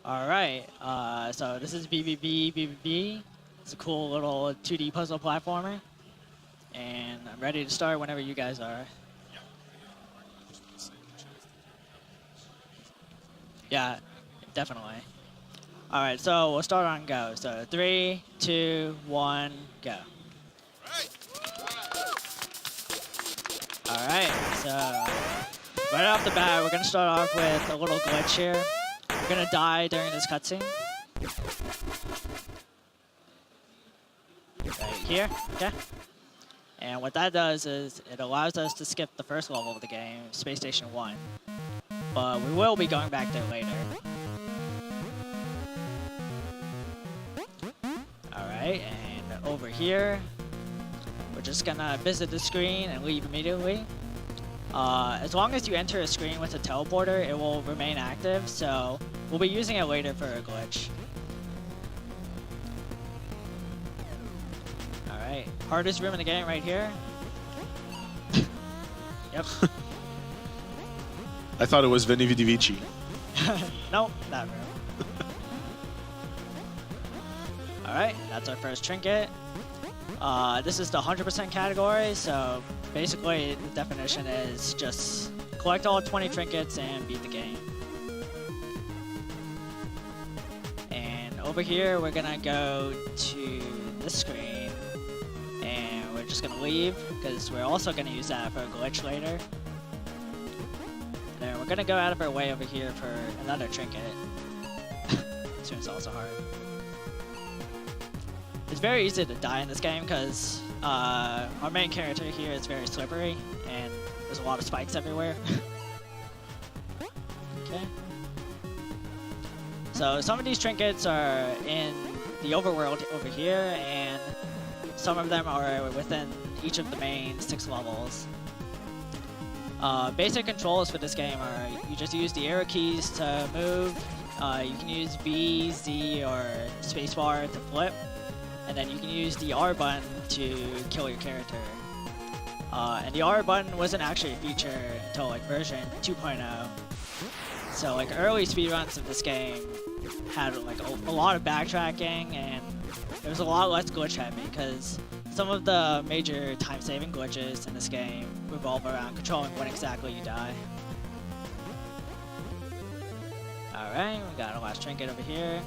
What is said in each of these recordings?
Alright, so this is VVVVV. It's a cool little 2D puzzle platformer. And I'm ready to start whenever you guys are. Yeah, definitely. Alright, so we'll start on go. So 3, 2, 1, go. Alright, so right off the bat, we're gonna start off with a little glitch here. We're gonna die during this cutscene. Right here, okay? And what that does is it allows us to skip the first level of the game, Space Station 1. But we will be going back there later. Alright, and over here, we're just gonna visit the screen and leave immediately. As long as you enter a screen with a teleporter, it will remain active, so we'll be using it later for a glitch. Alright, hardest room in the game right here. Yep. I thought it was VVVVV. Nope, that room. Alright, that's our first trinket. This is the 100% category, so basically the definition is just collect all 20 trinkets and beat the game. And over here we're gonna go to this screen and we're just gonna leave because we're also gonna use that for a glitch later. And then we're gonna go out of our way over here for another trinket. This room's also hard. It's very easy to die in this game because our main character here is very slippery and there's a lot of spikes everywhere. Okay. So some of these trinkets are in the overworld over here and some of them are within each of the main 6 levels. Basic controls for this game are you just use the arrow keys to move, you can use B, Z, or spacebar to flip. And then you can use the R button to kill your character. And the R button wasn't actually a feature until like version 2.0. So like early speedruns of this game had like a lot of backtracking and it was a lot less glitch heavy because some of the major time-saving glitches in this game revolve around controlling when exactly you die. Alright, we got our last trinket over here.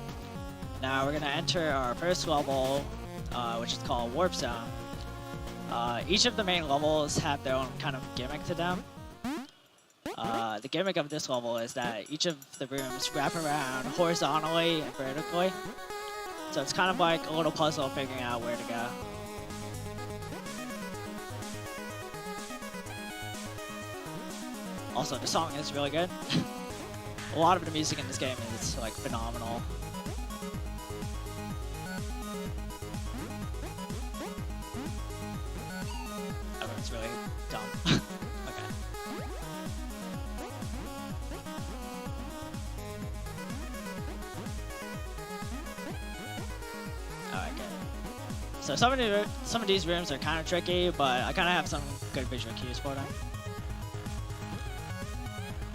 Now we're going to enter our first level, which is called Warp Zone. Each of the main levels have their own kind of gimmick to them. The gimmick of this level is that each of the rooms wrap around horizontally and vertically. So it's kind of like a little puzzle figuring out where to go. Also, the song is really good. A lot of the music in this game is like phenomenal. It's really dumb. Okay. Alright, good. So some of these rooms are kind of tricky, but I kind of have some good visual cues for them.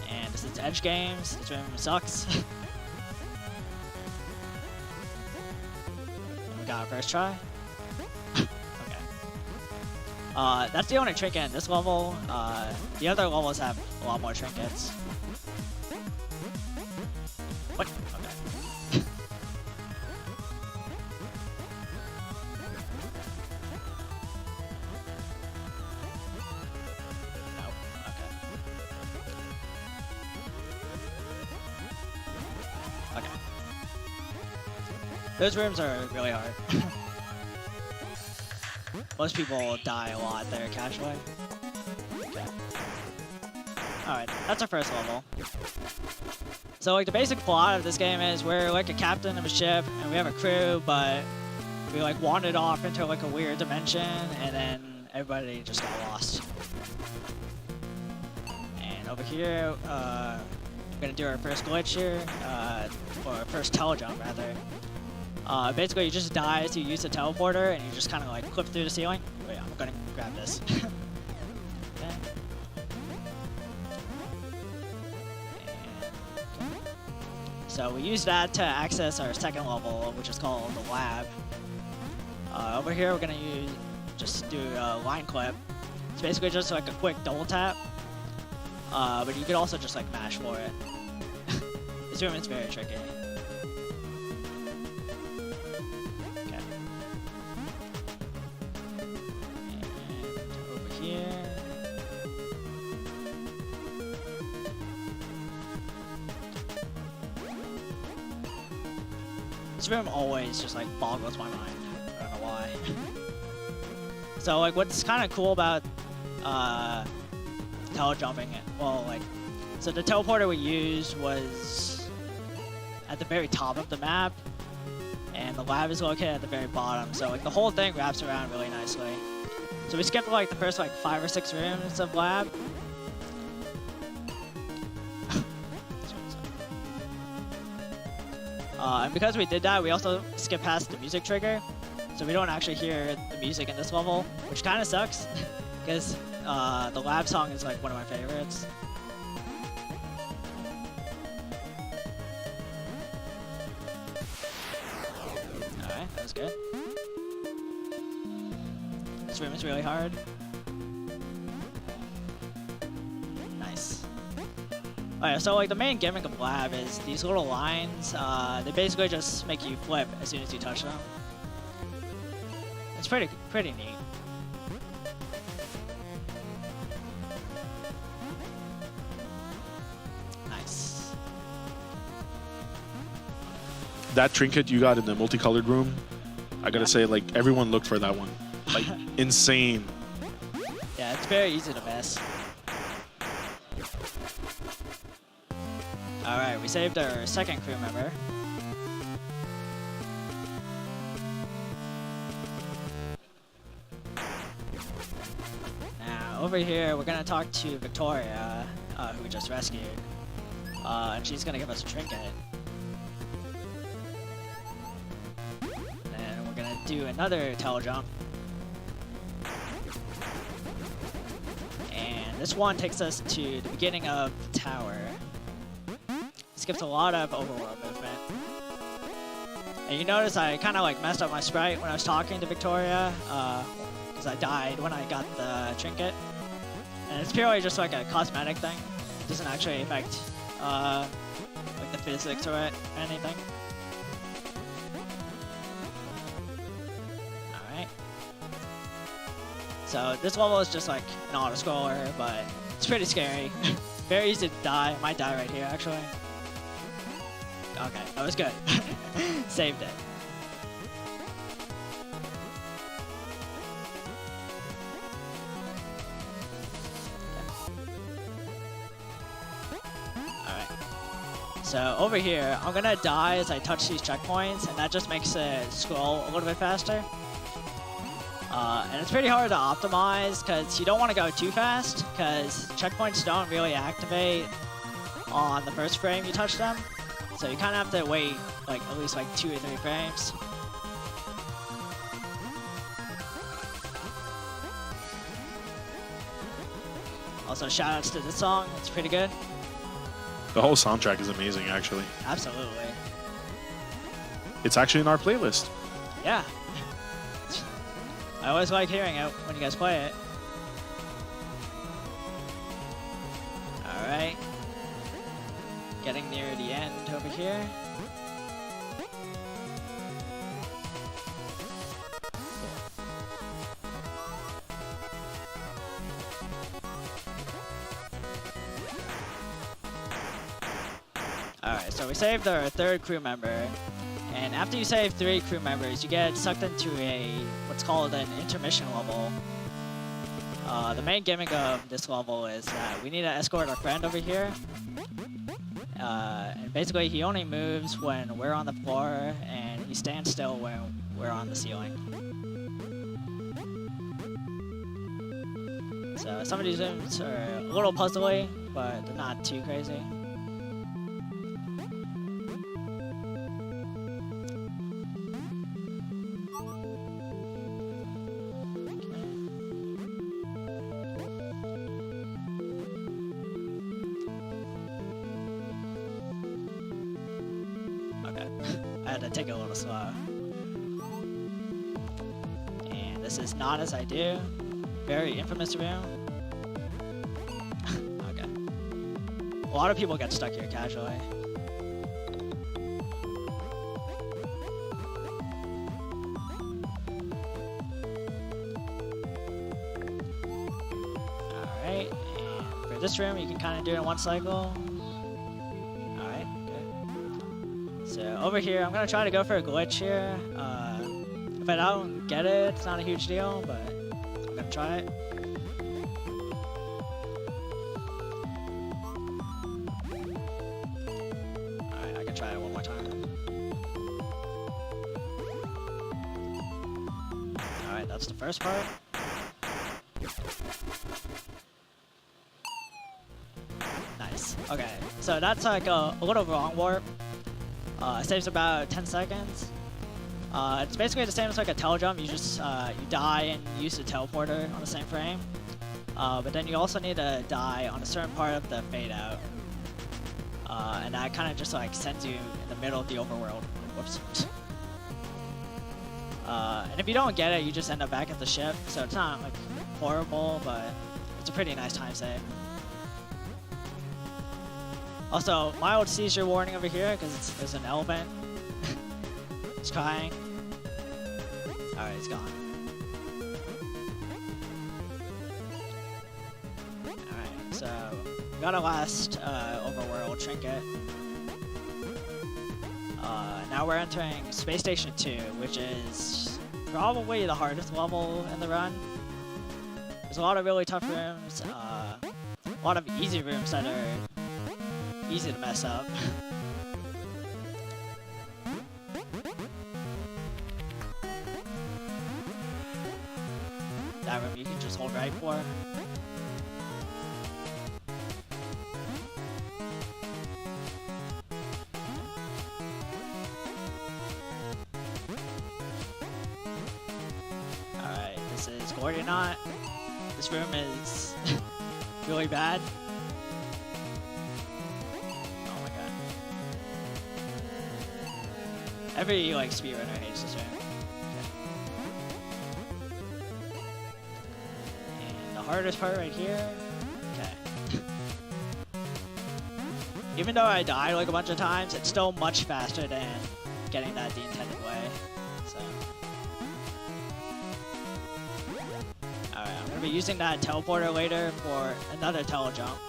And this is Edge Games. This room sucks. We got our first try. That's the only trinket in this level. The other levels have a lot more trinkets. What? Okay. Nope. Okay. Okay. Those rooms are really hard. Most people die a lot there casually. Okay. Alright, that's our first level. So like the basic plot of this game is we're like a captain of a ship and we have a crew, but we like wandered off into like a weird dimension and then everybody just got lost. And over here, we're gonna do our first glitch here, or our first telejump rather. Basically, you just die as you use the teleporter, and you just kind of like clip through the ceiling. Wait, I'm gonna grab this. Okay. So we use that to access our second level, which is called the lab. Over here, we're gonna just do a line clip. It's basically just like a quick double tap, but you could also just like mash for it. This room is very tricky. Okay. And over here. This room always just like boggles my mind. I don't know why. So like what's kind of cool about telejumping, well like, so the teleporter we used was at the very top of the map, and the lab is located at the very bottom. So like the whole thing wraps around really nicely. So we skipped like the first like 5 or 6 rooms of lab. And because we did that, we also skipped past the music trigger, so we don't actually hear the music in this level, which kind of sucks, because the lab song is like one of my favorites. Alright, that was good. This room is really hard. Nice. Alright, so like the main gimmick of lab is these little lines, they basically just make you flip as soon as you touch them. It's pretty neat. Nice. That trinket you got in the multicolored room, I gotta say, like, everyone looked for that one. Like, insane. Yeah, it's very easy to miss. Alright, we saved our second crew member. Now, over here, we're gonna talk to Victoria, who we just rescued. And she's gonna give us a trinket. And we're gonna do another telejump. And this one takes us to the beginning of the tower. Skips a lot of overworld movement. And you notice I kind of like messed up my sprite when I was talking to Victoria, because I died when I got the trinket. And it's purely just like a cosmetic thing. It doesn't actually affect like the physics or anything. Alright. So this level is just like an auto-scroller, but it's pretty scary. Very easy to die. I might die right here actually. Okay, that was good. Saved it. Alright. So over here, I'm gonna die as I touch these checkpoints, and that just makes it scroll a little bit faster. And it's pretty hard to optimize, because you don't want to go too fast, because checkpoints don't really activate on the first frame you touch them. So you kind of have to wait like at least like 2 or 3 frames. Also, shoutouts to this song. It's pretty good. The whole soundtrack is amazing, actually. Absolutely. It's actually in our playlist. Yeah. I always like hearing it when you guys play it. Alright. Getting near the end over here. Alright, so we saved our 3rd crew member, and after you save 3 crew members, you get sucked into what's called an intermission level. The main gimmick of this level is that we need to escort our friend over here. And basically he only moves when we're on the floor, and he stands still when we're on the ceiling. So some of these rooms are a little puzzly, but they're not too crazy. I had to take it a little slow. And this is not as I do. Very infamous room. Okay. A lot of people get stuck here casually. Alright, and for this room you can kind of do it in one cycle. Alright, good. So over here, I'm going to try to go for a glitch here. If I don't get it, it's not a huge deal, but I'm going to try it. Alright, I can try it one more time. Alright, that's the first part. Nice. Okay, so that's like a little wrong warp. It saves about 10 seconds. It's basically the same as like a tail jump. You just you die and use the teleporter on the same frame. But then you also need to die on a certain part of the fade out. And that kind of just like sends you in the middle of the overworld. Whoops. And if you don't get it, you just end up back at the ship. So it's not like horrible, but it's a pretty nice time save. Also, mild seizure warning over here because there's an elephant. It's crying. Alright, he's gone. Alright, so we got our last overworld trinket. Now we're entering Space Station 2, which is probably the hardest level in the run. There's a lot of really tough rooms, a lot of easy rooms that are easy to mess up. That room you can just hold right for. Alright, this is Gordonaut. This room is really bad. Oh my god. Every like speedrunner hates this room. Hardest part right here. Okay. Even though I died like a bunch of times, it's still much faster than getting that the intended way. So. Alright, I'm gonna be using that teleporter later for another telejump.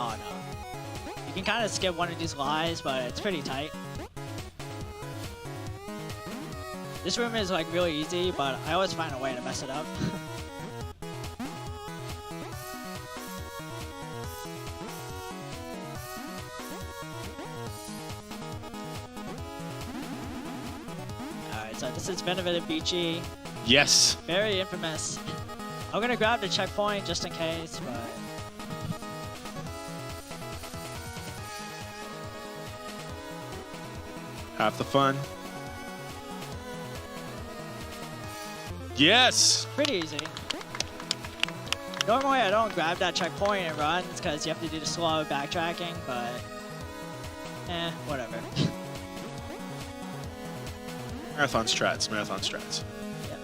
Oh no. You can kind of skip one of these lies, but it's pretty tight. This room is like really easy, but I always find a way to mess it up. Alright, so this is Venom Beachy. Yes. Very infamous. I'm gonna grab the checkpoint just in case, but... Half the fun. Yes! Pretty easy. Normally I don't grab that checkpoint and runs because you have to do the slow backtracking, but... whatever. Marathon strats, marathon strats. Yeah.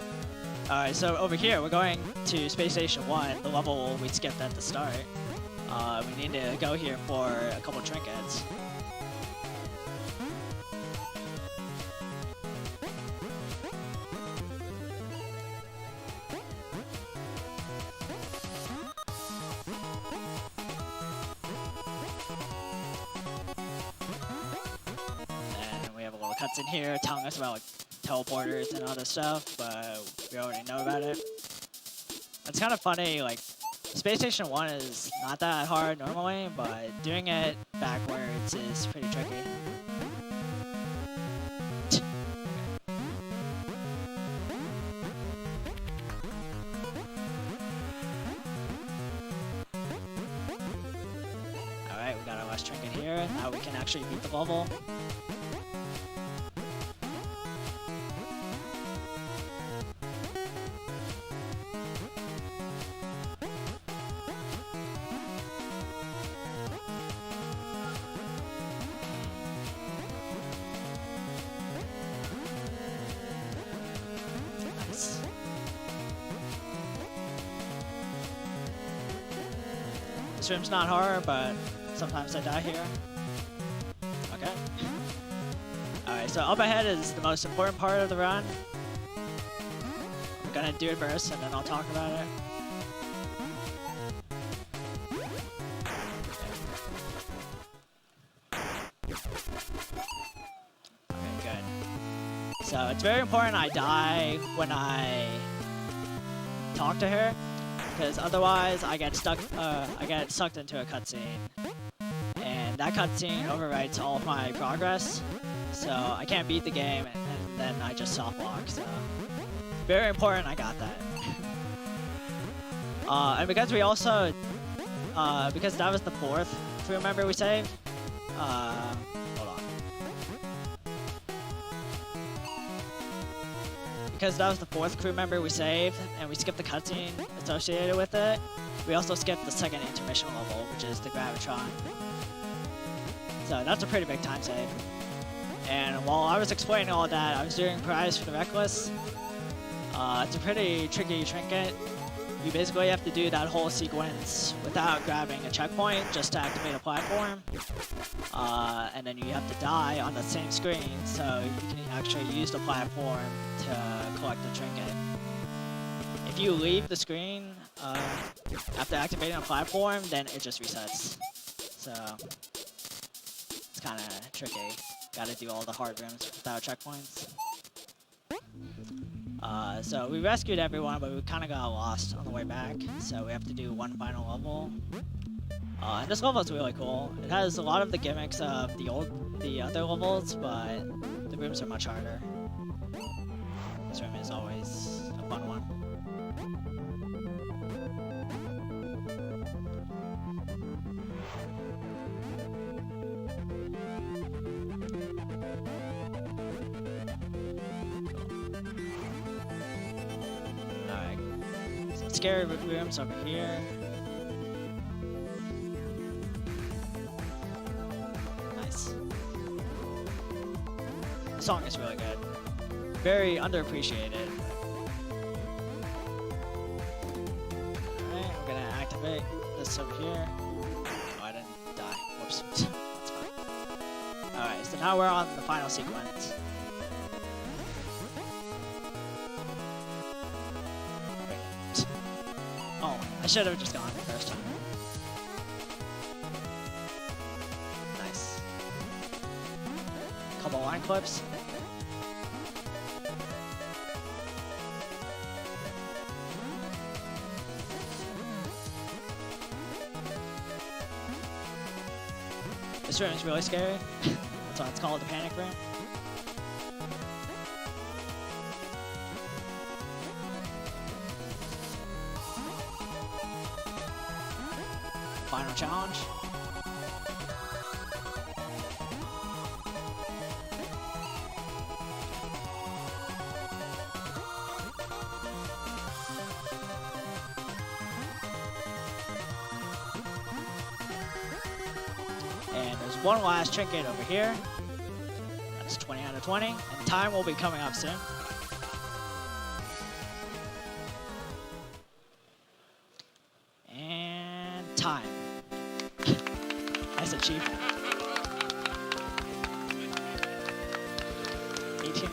Alright, so over here we're going to Space Station 1, the level we skipped at the start. We need to go here for a couple trinkets. Cuts in here telling us about like teleporters and other stuff, but we already know about it. It's kind of funny, like Space Station 1 is not that hard normally, but doing it backwards is pretty tricky. Alright, we got our last trinket here. Now we can actually beat the level. This room's not hard, but sometimes I die here. Okay. Alright, so up ahead is the most important part of the run. I'm gonna do it first, and then I'll talk about it. Okay, good. So it's very important I die when I talk to her, because otherwise I get stuck. I get sucked into a cutscene, and that cutscene overwrites all of my progress. So I can't beat the game, and then I just soft lock. So very important I got that. And because we also, because that was the 4th crew member we saved. Hold on. Because that was the 4th crew member we saved, and we skipped the cutscene associated with it, we also skipped the 2nd intermission level, which is the Gravitron. So that's a pretty big time save. And while I was explaining all that, I was doing prize for the Reckless. It's a pretty tricky trinket. You basically have to do that whole sequence without grabbing a checkpoint just to activate a platform. And then you have to die on the same screen so you can actually use the platform to collect the trinket. If you leave the screen after activating a platform, then it just resets. So it's kind of tricky. Gotta do all the hard rooms without checkpoints. So we rescued everyone, but we kind of got lost on the way back. So we have to do one final level. And this level is really cool. It has a lot of the gimmicks of the other levels, but the rooms are much harder. This room is always a fun one. Scary rooms over here. Nice. The song is really good. Very underappreciated. Alright, we're gonna activate this over here. Oh, I didn't die. Whoops. That's fine. Alright, so now we're on the final sequence. I should have just gone the first time. Nice. Couple line clips. This room is really scary. That's why it's called the panic room. Final challenge. And there's one last trinket over here. That's 20 out of 20. And time will be coming up soon. And time. Nice achievement. 18 million.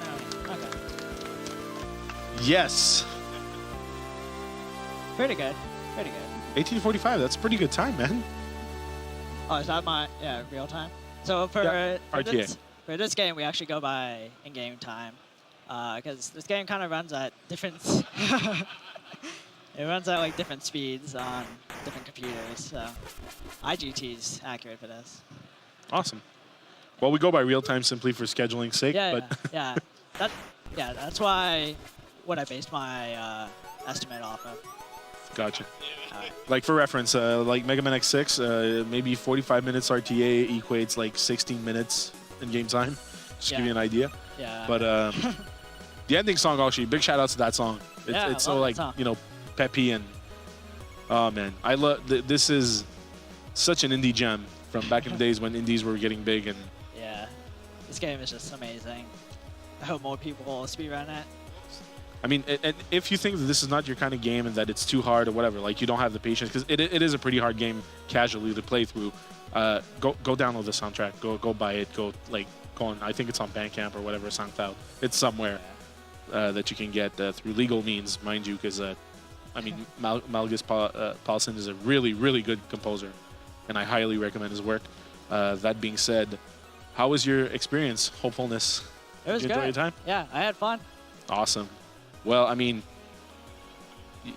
Okay. Yes. Pretty good. Pretty good. 1845. That's a pretty good time, man. Oh, is that my real time? So for RTA. For this game, we actually go by in-game time, because this game kind of runs at different. It runs at like different speeds on different computers. So IGT's accurate for this. Awesome. Well, we go by real time simply for scheduling sake. Yeah, but yeah. That's why what I based my estimate off of. Gotcha. Right. Like for reference, like Mega Man X6, maybe 45 minutes RTA equates like 16 minutes in game time. Just to give you an idea. Yeah. But the ending song, actually, big shout out to that song. It's so like, you know, peppy and oh man, I love this is such an indie gem from back in the days when indies were getting big. And yeah, this game is just amazing. I hope more people will speedrun it. I mean, and if you think that this is not your kind of game and that it's too hard or whatever, like you don't have the patience, because it is a pretty hard game casually to play through, go download the soundtrack. Go buy it. Go on. I think it's on Bandcamp or whatever, SoundCloud. It's somewhere that you can get through legal means, mind you, because I mean, Malgus Paulsen is a really, really good composer, and I highly recommend his work. That being said, how was your experience, Hopefulness? It was Did you good. enjoy your time? Yeah, I had fun. Awesome. Well, I mean,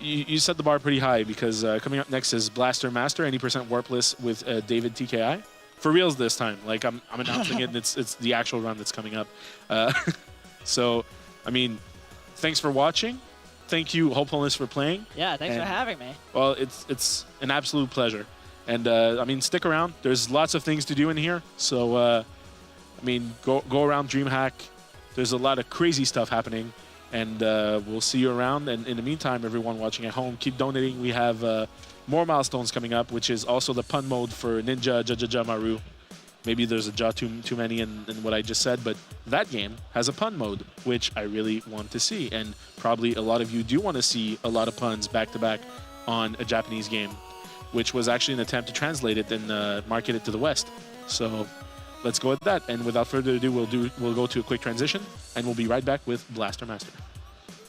you set the bar pretty high, because coming up next is Blaster Master, 80% warpless with David TKI. For reals this time. Like, I'm announcing it, and it's the actual run that's coming up. So, I mean, thanks for watching. Thank you, Hopefulness, for playing. Yeah, thanks for having me. Well, it's an absolute pleasure. And, I mean, stick around. There's lots of things to do in here. So, I mean, go around Dreamhack. There's a lot of crazy stuff happening. And we'll see you around. And in the meantime, everyone watching at home, keep donating. We have more milestones coming up, which is also the pun mode for Ninja Jajaja Maru. Maybe there's a jaw too many in what I just said, but that game has a pun mode, which I really want to see. And probably a lot of you do want to see a lot of puns back-to-back on a Japanese game, which was actually an attempt to translate it and market it to the West. So let's go with that. And without further ado, we'll go to a quick transition, and we'll be right back with Blaster Master.